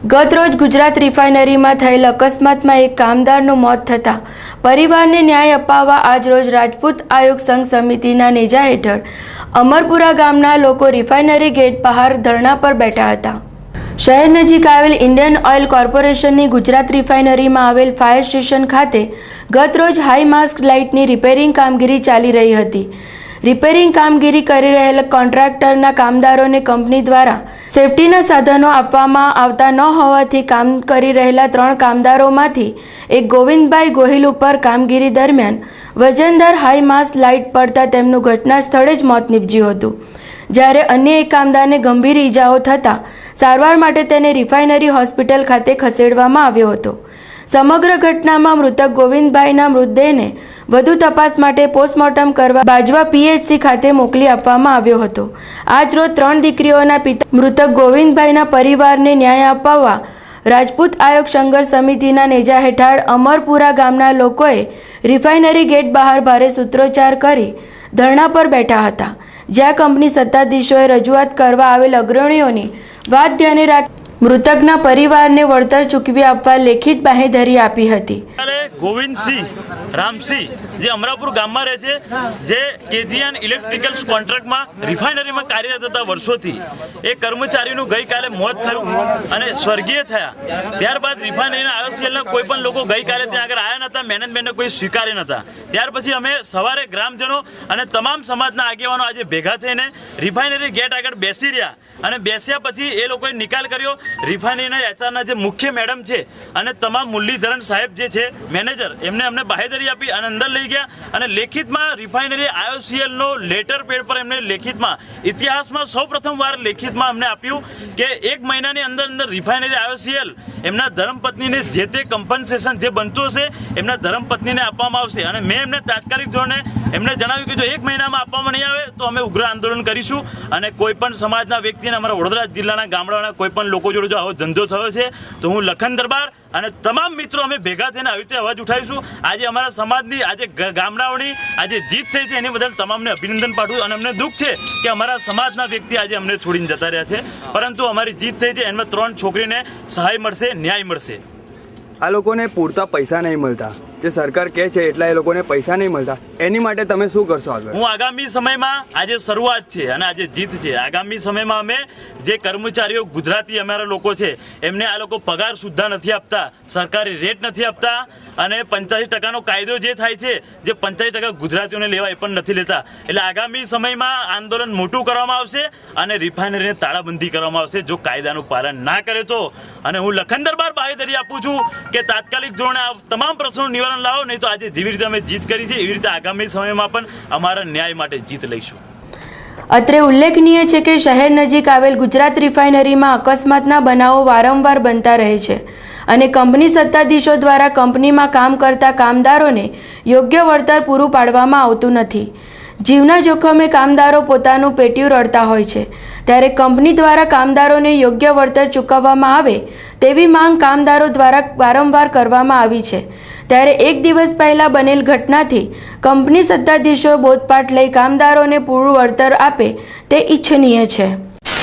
ગત રોજ ગુજરાત રિફાઇનરીમાં થયેલ અકસ્માતમાં એક કામદારનું મોત થતાં પરિવારને ન્યાય અપાવવા આજરોજ રાજપૂત આયોગ સંઘ સમિતિના નેજા હેઠળ અમરપુરા ગામના લોકો રિફાઇનરી ગેટ બહાર ધરણા પર બેઠા હતા। શહેર નજીક આવેલ ઇન્ડિયન ઓઇલ કોર્પોરેશનની ગુજરાત રિફાઇનરીમાં આવેલ ફાયર સ્ટેશન ખાતે ગત રોજ હાઈ માસ્ક લાઇટની રિપેરિંગ કામગીરી ચાલી રહી હતી। રિપેરિંગ કામગીરી કરી રહેલ કોન્ટ્રાક્ટરના કામદારોને કંપની દ્વારા સેફટીના સાધનો આપવામાં આવતા ન હોવાથી કામ કરી રહેલા 3 કામદારોમાંથી એક ગોવિંદભાઈ ગોહિલ ઉપર કામગીરી દરમિયાન વજનદાર હાઈ માસ્ક લાઇટ પડતા તેમનું ઘટના સ્થળે જ મોત નીપજ્યું હતું, જ્યારે અન્ય એક કામદારને ગંભીર ઈજાઓ થતાં સારવાર માટે તેને રિફાઇનરી હોસ્પિટલ ખાતે ખસેડવામાં આવ્યો હતો। સમગ્ર ઘટનામાં મૃતક ગોવિંદભાઈના મૃતદેહને વધુ તપાસ માટે પોસ્ટમોર્ટમ કરવા બાજવા પીએચસી ખાતે મોકલી આપવામાં આવ્યો હતો। આજ રોજ 3 દીકરીઓના પિતા મૃતક ગોવિંદભાઈના પરિવારને ન્યાય અપાવવા રાજપૂત આયોગ સંઘર્ષ સમિતિના નેજા હેઠળ અમરપુરા ગામના લોકોએ રિફાઇનરી ગેટ બહાર ભારે સૂત્રોચ્ચાર કરી ધરણા પર બેઠા હતા, જ્યાં કંપની સત્તાધીશોએ રજૂઆત કરવા આવેલ અગ્રણીઓની વાત ધ્યાને રાખી મૃતકના પરિવારને વળતર ચૂકવી આપવા લેખિત બાંહેધરી આપી હતી। ગોવિંદસિંહ રામસિંહ જે અમરાપુર ગામમાં રહે છે, જે કેજીએન ઇલેક્ટ્રિકલ્સ કોન્ટ્રાક્ટમાં રિફાઇનરીમાં કાર્યરત હતા વર્ષોથી, એ કર્મચારીનું ગઈકાલે મોત થયું અને સ્વર્ગીય થયા। ત્યારબાદ રિફાઇનરીના આઈઓસીએલના કોઈ પણ લોકો ગઈકાલે ત્યાં આગળ આવ્યા નહોતા, મેનેજમેન્ટને કોઈ સ્વીકારે નહોતા। ત્યાર પછી અમે સવારે ગ્રામજનો અને તમામ સમાજના આગેવાનો આજે ભેગા થઈને રિફાઇનરી ગેટ આગળ બેસી રહ્યા અને બેસ્યા પછી એ લોકોએ નિકાલ કર્યો। રિફાઇનરીના એચઆરના જે મુખ્ય મેડમ છે અને તમામ મુરલીધરન સાહેબ જે છે મેનેજર, એમને અમને બાહેધરી આપી અને અંદર લઈ ગયા અને લેખિતમાં રિફાઇનરી આઈઓસીએલનો લેટર પેડ પર એમને લેખિતમાં ઇતિહાસમાં સૌપ્રથમ વાર લેખિતમાં અમને આપ્યું કે 1 મહિનાની અંદર રિફાઇનરી આઈઓસીએલ એમના ધર્મપત્નીને જે તે કમ્પન્સેશન જે બનતું હશે એમના ધર્મપત્નીને આપવામાં આવશે। અને મેં એમને તાત્કાલિક ધોરણે એમને જણાવ્યું કે જો 1 મહિનામાં આપવામાં નહીં આવે તો અમે ઉગ્ર આંદોલન કરીશું અને કોઈ પણ સમાજના વ્યક્તિને, અમારા વડોદરા જિલ્લાના ગામડાના કોઈ પણ લોકો જોડે જો આવો ધંધો થયો છે તો હું લખન દરબાર અને તમામ મિત્રો અમે ભેગા થઈને આવી રીતે અવાજ ઉઠાવીશું। આજે અમારા સમાજની, આજે ગામડાઓની આજે જીત થઈ છે એની બદલ તમામને અભિનંદન પાઠવું અને અમને દુઃખ છે કે અમારા સમાજના વ્યક્તિ આજે અમને છોડીને જતા રહ્યા છે, પરંતુ અમારી જીત થઈ છે। એમાં 3 છોકરીને સહાય મળશે, ન્યાય મળશે। આ લોકોને પૂરતા પૈસા નહીં મળતા, જે સરકાર કહે છે એટલા એ લોકોને પૈસા નહીં મળતા, એની માટે તમે શું કરશો આગળ? હું આગામી સમયમાં, આજે શરૂઆત છે અને આજે જીત છે, આગામી સમયમાં અમે જે કર્મચારીઓ ગુજરાતી અમારા લોકો છે એમને આ લોકો પગાર સુદ્ધા નથી આપતા, સરકારી રેટ નથી આપતા અને 85% કાયદો જે થાય છે, જે 85% ગુજરાતીઓને લેવા એ પણ નથી લેતા। એટલે આગામી સમયમાં આંદોલન મોટું કરવામાં આવશે અને રિફાઇનરીને તાળાબંધી કરવામાં આવશે જો કાયદાનું પાલન ના કરે તો। અને હું લખન દરબાર બાહેધરી આપું છું કે તાત્કાલિક ધોરણે આ તમામ પ્રશ્નોનું નિવારણ લાવો, નહીં તો આજે જેવી રીતે અમે જીત કરી છે એવી રીતે આગામી સમયમાં પણ અમારા ન્યાય માટે જીત લઈશું। અત્રે ઉલ્લેખનીય છે કે શહેર નજીક આવેલ ગુજરાત રિફાઇનરીમાં અકસ્માતના બનાવો વારંવાર બનતા રહે છે અને કંપની સત્તાધીશો દ્વારા કંપનીમાં કામ કરતા કામદારોને યોગ્ય વળતર પૂરું પાડવામાં આવતું નથી। જીવના જોખમે કામદારો પોતાનું પેટીયું રડતા હોય છે, ત્યારે કંપની દ્વારા કામદારોને યોગ્ય વળતર ચૂકવવામાં આવે તેવી માંગ કામદારો દ્વારા વારંવાર કરવામાં આવી છે। ત્યારે એક દિવસ પહેલા બનેલ ઘટનાથી કંપની સત્તાધીશો બોધપાઠ લઈ કામદારોને પૂરું વળતર આપે તે ઇચ્છનીય છે।